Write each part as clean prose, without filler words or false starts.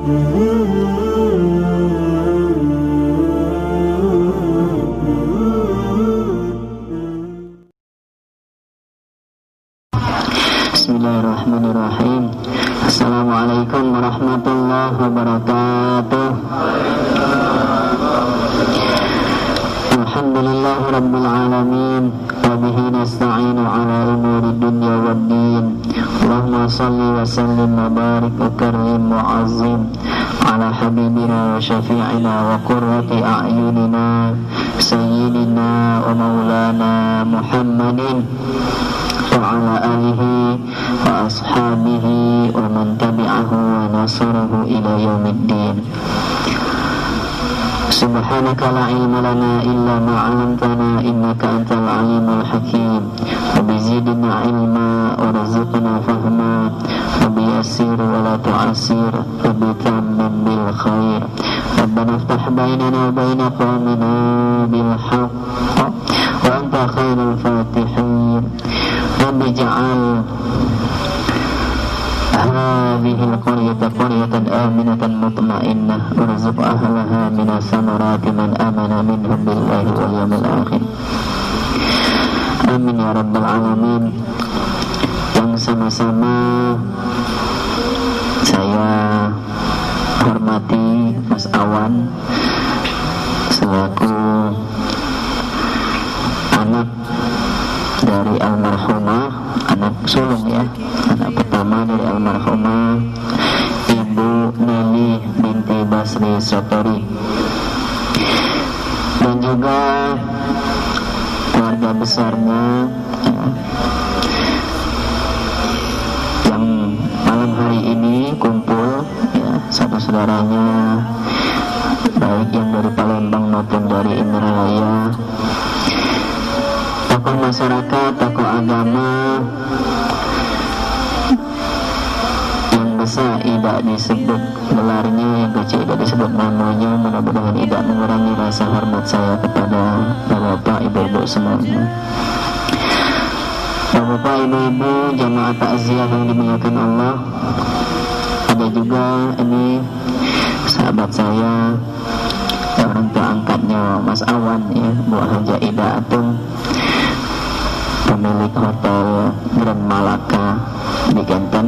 Bismillahirrahmanirrahim. Assalamualaikum warahmatullahi wabarakatuh. Alhamdulillahi rabbil alamin, wa bihi nasta'inu ala umuri dunya waddin. Allahumma salli wa sallim wa barik wa karim wa azim ala habibina wa syafi'ina wa qurrati a'yunina sayyidina wa maulana Muhammadin wa ala alihi wa ashabihi wa man tabi'ahu wa nasarahu ila yaumiddin. Subhanaka la ilma lana illa ma 'allamtana innaka antal alimul hakim. Wa bizidna ilma wa rizqna fahma wa biyassir wa la tu'assir wa bitammim bil khair. Rabbana iftah bainana wa baina qawmina bil haqq wa anta khairul fatihin. Rabbi ja'al hadhil qaryata qaryatan aminatan mutmainnah warzuq ahlaha minas samarati man amana minhum billahi wal yawmil akhir. Amin ya rabbal alamin. Yang sama-sama saya hormati Mas Awan selaku anak dari almarhumah, anak sulung ya, anak pertama dari almarhumah Ibu Neli binti Basri Sotori, dan juga keluarga besarnya ya, yang malam hari ini kumpul ya, saudara-saudaranya baik yang dari Palembang maupun dari Indralaya, tokoh masyarakat, tokoh agama yang besar tidak disebut gelarnya, yang kecil tidak disebut namanya. Mudah-mudahan tidak mengurangi rasa hormat saya kepada bapak, ibu-ibu semuanya. Bapak, ibu-ibu, jamaah takziah yang dimuliakan Allah. Ada juga ini sahabat saya, orang tua angkatnya Mas Awan ya, Bu Haja Ida Atung, pemilik hotel Grand Malaka di Genten.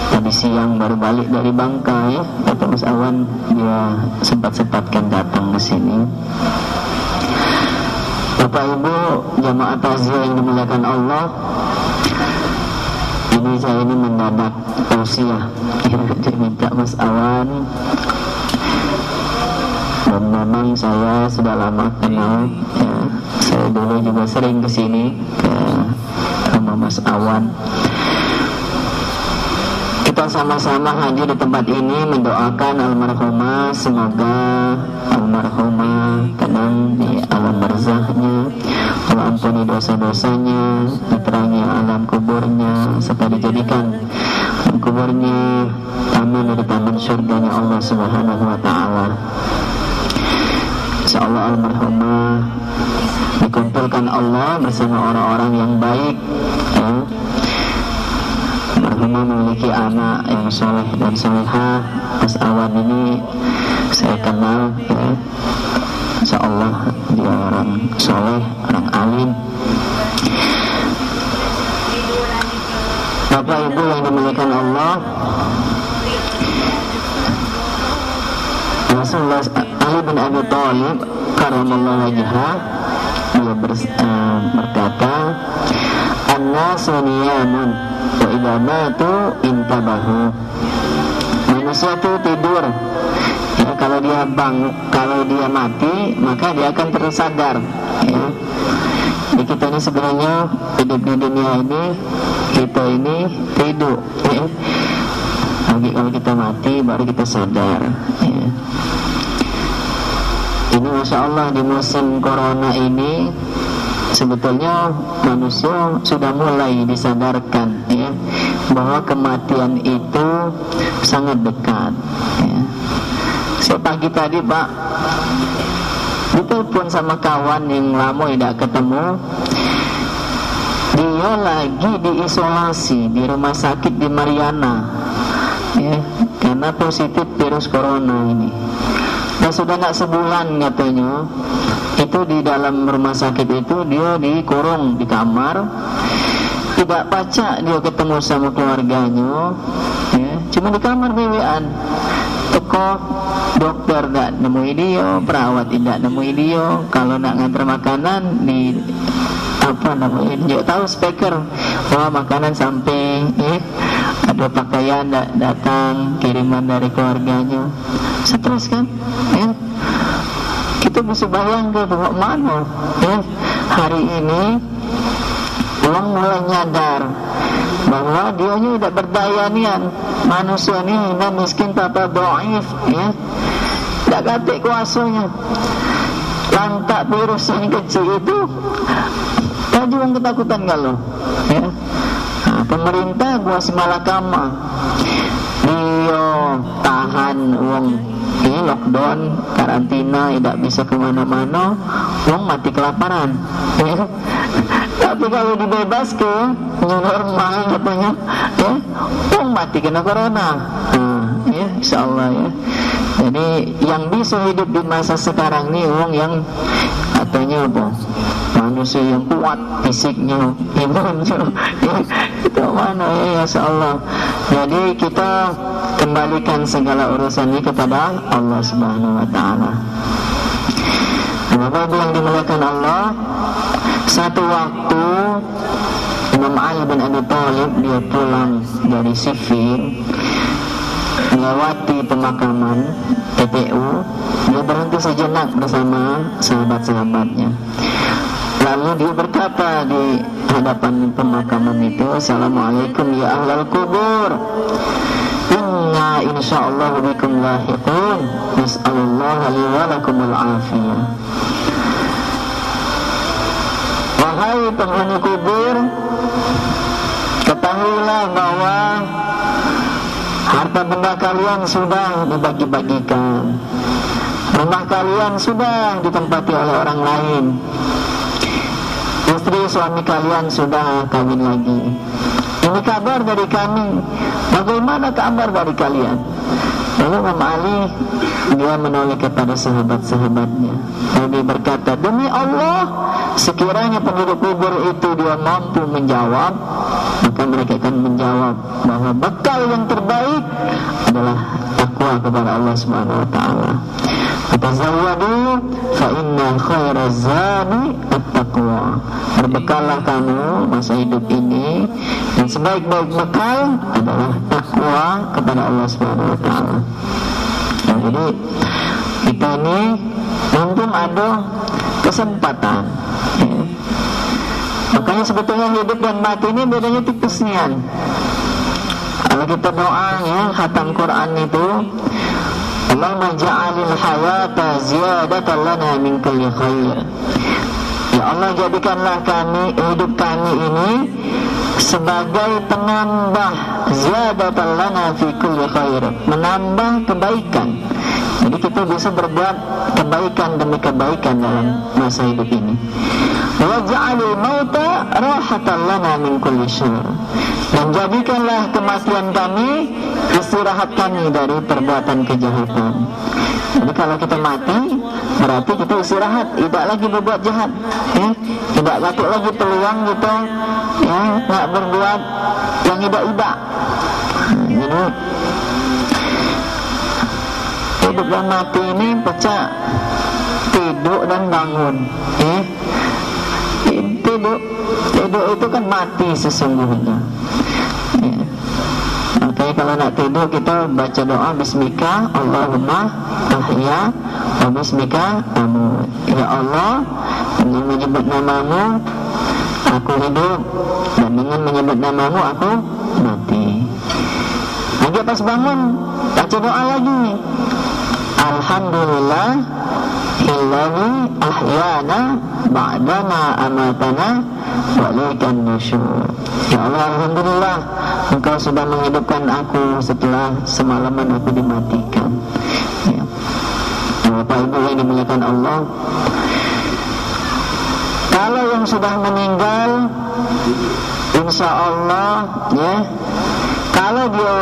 Tadi siang baru balik dari Bangka ya, kata Mas Awan, dia sempat-sempatkan datang ke sini. Bapak Ibu jamaah takziah yang dimuliakan Allah, ini saya ini mendadak tausiah ya, diminta Mas Awan. Dan memang saya sudah lama kenal ya, saya dulu juga sering kesini ke rumah Mas Awan. Kita sama-sama hadir di tempat ini mendoakan almarhumah, semoga almarhumah tenang di alam barzahnya, Allah ampuni dosa-dosanya, diterangi alam kuburnya, serta dijadikan kuburnya taman dari taman surganya Allah Subhanahu wa ta'ala. Insyaallah almarhumah dikumpulkan Allah bersama orang-orang yang baik ya. Almarhumah memiliki anak yang soleh dan solehah. Mas Awan ini saya kenal ya, insyaallah dia orang soleh, orang alim. Bapak Ibu yang dimuliakan Allah, Rasulullah Ali bin Abi Thalib karramallahu wajhah, dia berkata, "An-nasu niyamun wa idza matu intabahu." Manusia itu tidur ya, kalau dia kalau dia mati maka dia akan tersadar ya. Jadi kita ini sebenarnya hidup di dunia ini, kita ini tidur ya. Lagi kalau kita mati baru kita sadar ya. Ini Masya Allah di musim corona ini sebetulnya manusia sudah mulai disadarkan ya, bahwa kematian itu sangat dekat ya. Saya pagi tadi Pak ditelepon sama kawan yang lama tidak ketemu, dia lagi diisolasi di rumah sakit di Mariana ya, karena positif virus corona ini. Dan sudah nggak sebulan katanya, itu di dalam rumah sakit itu dia dikurung di kamar, tidak pacak dia ketemu sama keluarganya, ya, cuma di kamar bewean. Toko dokter tak nemui dia, perawat tidak nemui dia. Kalau nak ngantar makanan di apa namanya, dia tahu speaker bahwa makanan sampai, ada pakaian datang kiriman dari keluarganya. Stres kan, ya. Kita bisa bayangkan bahwa mana, ya, hari ini orang mulai nyadar bahwa dia tidak berdaya nian. Manusia ni hina miskin papa dhaif, ya, tak katik kuasanya. Lantak virus yang kecil itu tak juga ketakutan kalau, ya. Pemerintah gua semalakama dia tahan uang ini lockdown, karantina, tidak bisa kemana-mana, uang mati kelaparan, ya. Tapi kalau dibebas ke normal katanya, ya, uang mati kena corona, ya, insyaallah, ya. Jadi yang bisa hidup di masa sekarang ini uang yang katanya apa? Manusia yang kuat fisiknya, imannya, ya, itu mana, ya, insyaallah. Jadi kita kembalikan segala urusan ini kepada Allah Subhanahu wa taala. Bapak yang dimuliakan Allah, satu waktu Imam Ali bin Abi Thalib dia pulang dari Siffin, melewati pemakaman TPU, dia berhenti sejenak bersama sahabat-sahabatnya. Lalu dia berkata di hadapan pemakaman itu, Assalamualaikum ya ahlal kubur, inna insyaallah bikum lahiqun, nas'alullah li wa lakumul afiyah. Wahai penghuni kubur, ketahuilah bahwa harta benda kalian sudah dibagi-bagikan, rumah kalian sudah ditempati oleh orang lain, istri suami kalian sudah kawin lagi. Ini kabar dari kami, bagaimana kabar dari kalian? Lalu Imam Ali dia menoleh kepada sahabat-sahabatnya, Nabi berkata, demi Allah, sekiranya penduduk kubur itu dia mampu menjawab, maka mereka akan menjawab bahwa bekal yang terbaik adalah takwa kepada Allah Subhanahu wa taala. Tazawwadu fa inna khairaz zadi at-taqwa. Berbekallah kamu masa hidup ini, dan sebaik-baik bekal adalah takwa kepada Allah Subhanahu wa taala. Nah, jadi kita ini mumpung ada kesempatan, ya. Makanya sebetulnya hidup dan mati ini bedanya tipisnya. Kalau kita doa, ya, khatam Quran itu, Allahumma ja'alil hayata ziyadatan lana min kulli khair. Ya Allah, jadikanlah kami, hidup kami ini sebagai penambah, ziyadatan lana fi kulli khair, menambah kebaikan. Jadi kita bisa berbuat kebaikan demi kebaikan dalam masa hidup ini. Wa ja'alil mauta rahatan lana min kulli syarr. Dan jadikanlah kematian kami istirahat kami dari perbuatan kejahatan. Jadi kalau kita mati, berarti kita istirahat, tidak lagi berbuat jahat, ya. Tidak dapat lagi peluang kita, ya, nak berbuat yang iba-iba. Jadi hidup dan mati ini pecah tidur dan bangun, ya. Tidur itu kan mati sesungguhnya, ya. Makanya kalau nak tidur kita baca doa Bismika Allahumma ahya wa bismika amut. Ya Allah, dengan menyebut namamu aku hidup, dan dengan menyebut namamu aku mati. Lagi pas bangun baca doa lagi, Alhamdulillah Alladzi ahyana ba'dama amatana wa ilaikan nusyur. Ya Allah, alhamdulillah Engkau sudah menghidupkan aku setelah semalaman aku dimatikan, ya. Bapak Ibu yang dimuliakan Allah, kalau yang sudah meninggal, insya Allah, ya, kalau dia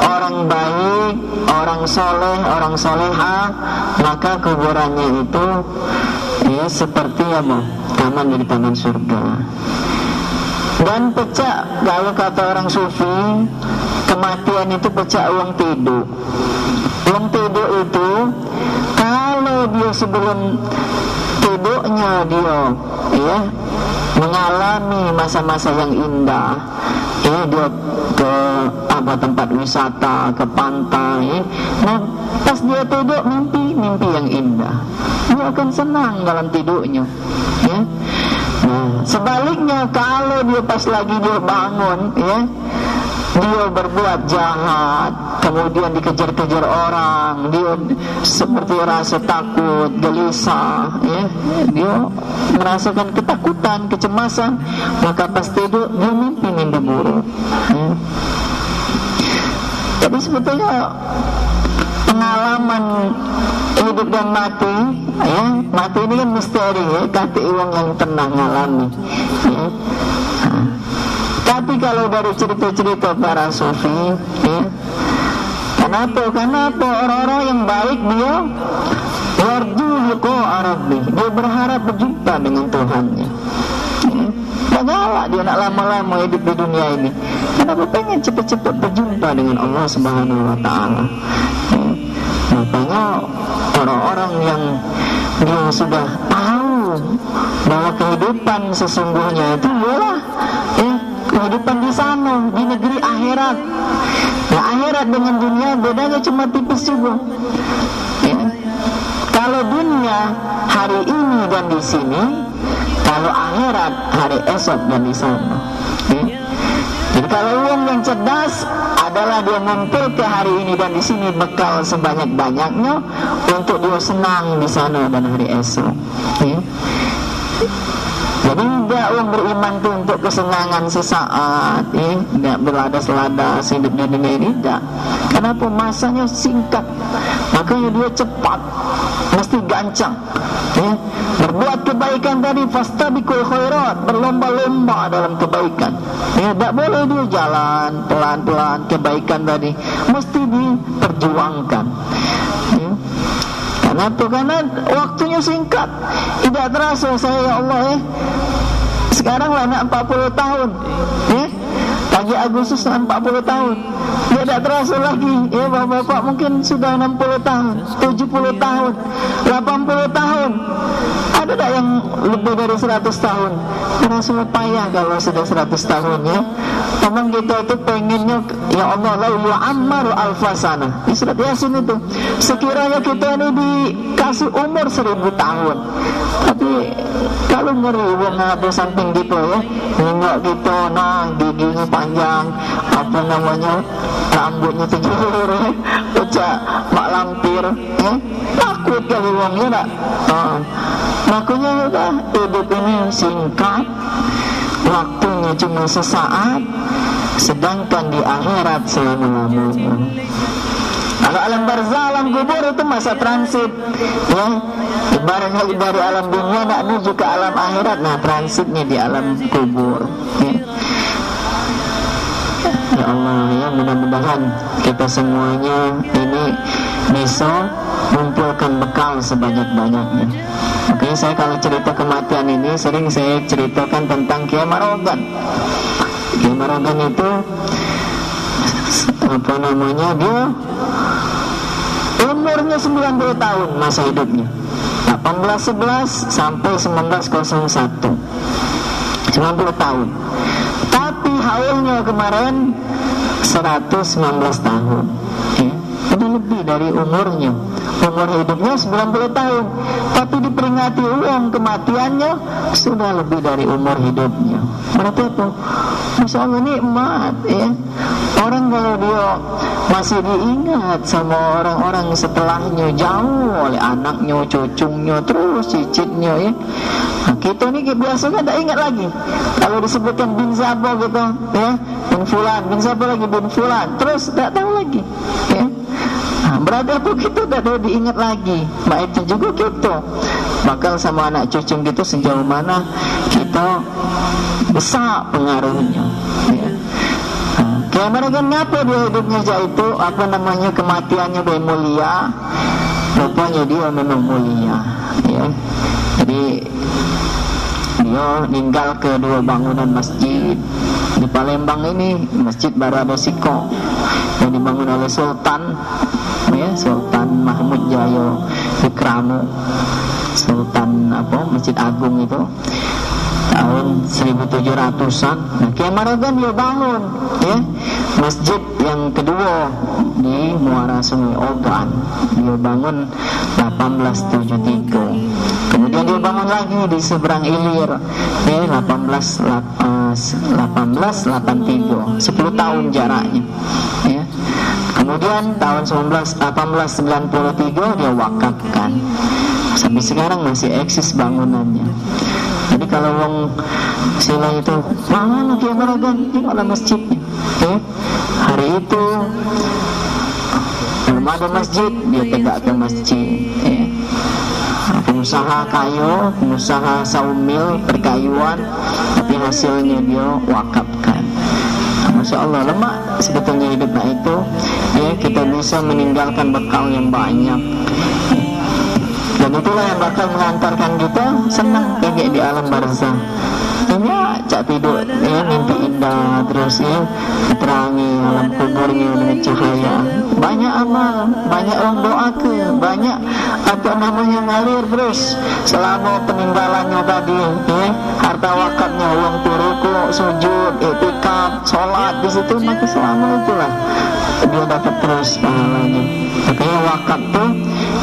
orang baik, orang soleh, orang soleha, maka kuburannya itu ya seperti apa? Taman dari taman surga. Dan pecah, kalau kata orang sufi, kematian itu pecah uang tidur. Uang tidur itu kalau dia sebelum tidurnya dia ya mengalami masa-masa yang indah, ya dia ke tempat wisata, ke pantai. Nah, pas dia tidur mimpi yang indah, dia akan senang dalam tidurnya, ya. Nah, sebaliknya kalau dia pas lagi dia bangun, ya, dia berbuat jahat, kemudian dikejar-kejar orang, dia seperti rasa takut, gelisah, ya, dia merasakan ketakutan, kecemasan, maka pas tidur dia mimpi buruk, ya. Jadi sebetulnya pengalaman hidup dan mati, ya, mati ini kan misteri, ya, kati uang yang pernah ngalami, ya. Tapi kalau dari cerita-cerita para sufi, ya, kenapa orang-orang yang baik dia warju liqa rabbi, dia berharap berjumpa dengan Tuhannya, ya. Gak galak dia nak lama-lama hidup di dunia ini. Kenapa pengen cepat-cepat berjumpa dengan Allah Subhanahu wa Ta'ala, ya. Makanya orang-orang yang dia sudah tahu bahwa kehidupan sesungguhnya itu adalah, ya, kehidupan di sana, di negeri akhirat. Nah, akhirat dengan dunia bedanya cuma tipis juga, ya. Kalau dunia hari ini dan di sini, kalau akhirat hari esok dan di sana, ya. Jadi kalau orang yang cerdas adalah dia ngumpul ke hari ini dan di sini bekal sebanyak-banyaknya untuk dia senang di sana dan hari esok, ya. Jadi tidak orang beriman itu untuk kesenangan sesaat, ya, tidak berladas-ladas hidup di dunia ini, tidak. Kenapa? Masanya singkat, makanya dia cepat, mesti gancang, ya. Berbuat kebaikan tadi fastabiqul khairat, berlomba-lomba dalam kebaikan, ya. Tidak boleh dia jalan pelan-pelan, kebaikan tadi mesti diperjuangkan, ya. Kenapa? Karena waktunya singkat. Tidak terasa saya, ya Allah, ya, sekarang lah nak 40 tahun, ya. Pagi Agustus 40 tahun. Dia tidak terasa lagi, ya, bapak-bapak mungkin sudah 60 tahun, 70 tahun, 80 tahun. Ada tak yang lebih dari 100 tahun? Terasa payah kalau sudah 100 tahun, ya. Memang kita itu pengennya, ya Allah, la yu'ammaru alfasana. Di surat Yasin itu, sekiranya kita ini dikasih umur 1000 tahun. Tapi kalau ngeri uang ada samping gitu, ya, nengok gitu, nah giginya panjang, apa namanya, rambutnya tejur, ya, pecah mak lampir, ya, takut kali uangnya tak. Makanya udah hidup ini singkat, waktunya cuma sesaat, sedangkan di akhirat selama-lamanya. Kalau alam barzah, alam kubur itu masa transit, ya. Ibaratnya dari alam dunia nak menuju ke alam akhirat, nah transitnya di alam kubur, ya. Ya Allah, ya, mudah-mudahan kita semuanya ini bisa mengumpulkan bekal sebanyak-banyaknya. Makanya saya kalau cerita kematian ini sering saya ceritakan tentang Kiai Marogan. Kiai Marogan itu apa namanya, dia umurnya 90 tahun masa hidupnya, 1811 sampai 1901, 90 tahun. Tapi haulnya kemarin 119 tahun, ya. Udah lebih dari umurnya. Umur hidupnya 90 tahun, tapi diperingati ulang kematiannya sudah lebih dari umur hidupnya. Berarti apa? Masya Allah, nikmat, ya. Orang kalau dia masih diingat sama orang-orang setelahnya, jauh oleh anaknya, cucunya, terus cicitnya, ya. Nah, kita ini biasanya tak ingat lagi. Kalau disebutkan bin siapa gitu, ya, bin fulan, bin siapa lagi, bin fulan, terus tak tahu lagi, ya. Nah, berarti apa, kita tak ada diingat lagi. Mak itu juga kita bakal sama anak cucu gitu sejauh mana kita besar pengaruhnya, ya. Nah, Kayak mereka ngapa dia hidupnya itu apa namanya kematiannya dia mulia, rupanya dia memang mulia, ya. Jadi dia meninggal ke 2 bangunan masjid di Palembang ini, Masjid Baradosiko yang dibangun oleh Sultan, ya, Sultan Mahmud Jaya Wikramu, Sultan apa Masjid Agung itu tahun 1700-an. Nah, Kiai Maragan dia bangun, ya, masjid yang kedua di Muara Sungai Ogan. Dia bangun 1873. Kemudian dia bangun lagi di seberang Ilir, ya, 1883. 10 tahun jaraknya, ya. Kemudian tahun 1893 dia wakafkan. Sampai sekarang masih eksis bangunannya. Jadi kalau wong sila itu mana Kiai Maragan, tengoklah masjidnya, ya. Hari itu belum ada masjid, dia tegakkan masjid, ya. Pengusaha kayu, pengusaha saumil, perkayuan, tapi hasilnya dia wakafkan. Masya Allah, lemak sebetulnya hidupnya itu, ya, kita bisa meninggalkan bekal yang banyak. Dan itulah yang bakal mengantarkan kita senang kayak di alam barzah. Ya, cak tidur, ya, mimpi indah, terus ya, diterangi alam kuburnya dengan cahaya. Banyak amal, banyak orang doa ke, banyak apa namanya ngalir terus selama peninggalannya tadi, ya, harta wakafnya, uang turuku, sujud, iktikaf, sholat di situ, maka selama itulah dia dapat terus pahalanya. Makanya wakaf tuh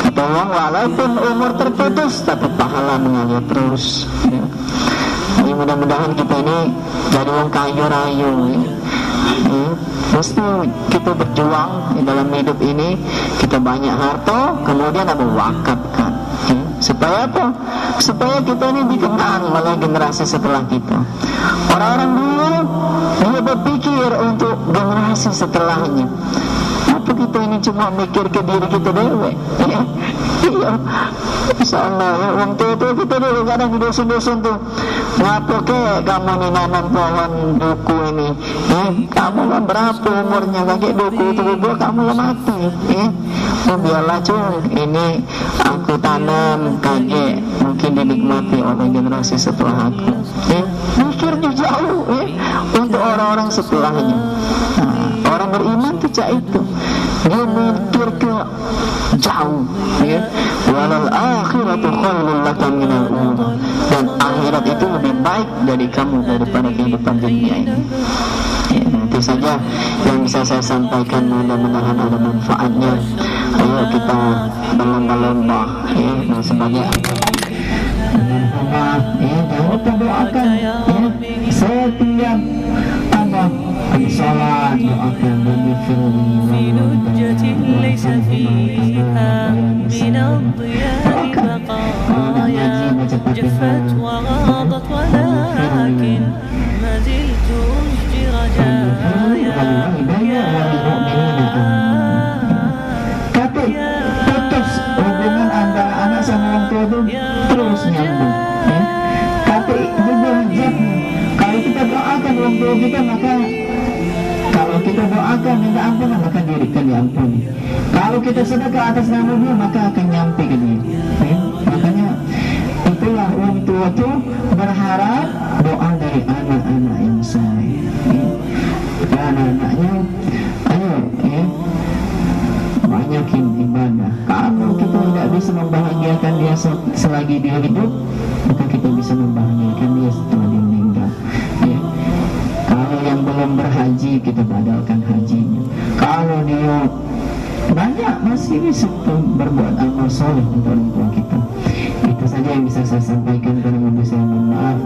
kata orang, walaupun umur terputus tapi pahala mengalir terus, ya. Jadi mudah-mudahan kita ini jadi orang kaya raya, ya. Mesti kita berjuang di dalam hidup ini, kita banyak harta, kemudian apa wakafkan, ya. Supaya apa? Supaya kita ini dikenang oleh generasi setelah kita. Orang-orang dulu dia berpikir untuk generasi setelahnya. Apa kita ini cuma mikir ke diri kita dewe, ya? Iya, insyaallah ya, orang tua kita dulu kadang di dusun-dusun tuh, ngapa ke kamu nih nanam pohon duku ini, kamu lah berapa umurnya kakek duku itu berdua, kamu lah mati, oh biarlah cuy, ini aku tanam kakek, mungkin dinikmati oleh generasi setelah aku, mikirnya jauh, untuk orang-orang setelahnya. Nah, orang beriman tuh cak itu, dia mikir ke jauh, ya. Walal akhiratu khairul laka minal ula, dan akhirat itu lebih baik dari kamu daripada kehidupan dunia ini. Ya, itu saja yang bisa saya sampaikan, mudah-mudahan ada manfaatnya. Ayo kita berlomba-lomba, ya, dan sebagai jangan lupa doakan, ya, setiap ada salat, doakan bagi جفت وغاضت ولكن ما زلت أشجي رجايا Tapi putus hubungan antara anak sama orang tua itu terus nyambung, ya. Tapi juga kalau kita doakan orang tua kita, maka kalau kita doakan minta ampunan, maka dirikan diampuni. Kalau kita sedekah atas nama dia, maka akan nyampe ke dia, ya. Makanya itulah orang tua itu berharap doa dari anak-anak yang saleh, ya. Anak-anaknya, ayo, ya, banyakin ibadah. Kalau kita tidak bisa membahagiakan dia selagi dia hidup, maka kita bisa membahagiakan dia setelah dia meninggal, ya. Kalau yang belum berhaji, kita badalkan hajinya. Kalau dia banyak, masih bisa berbuat amal soleh untuk orang tua kita. Itu saja yang bisa saya sampaikan. Karena saya mohon maaf.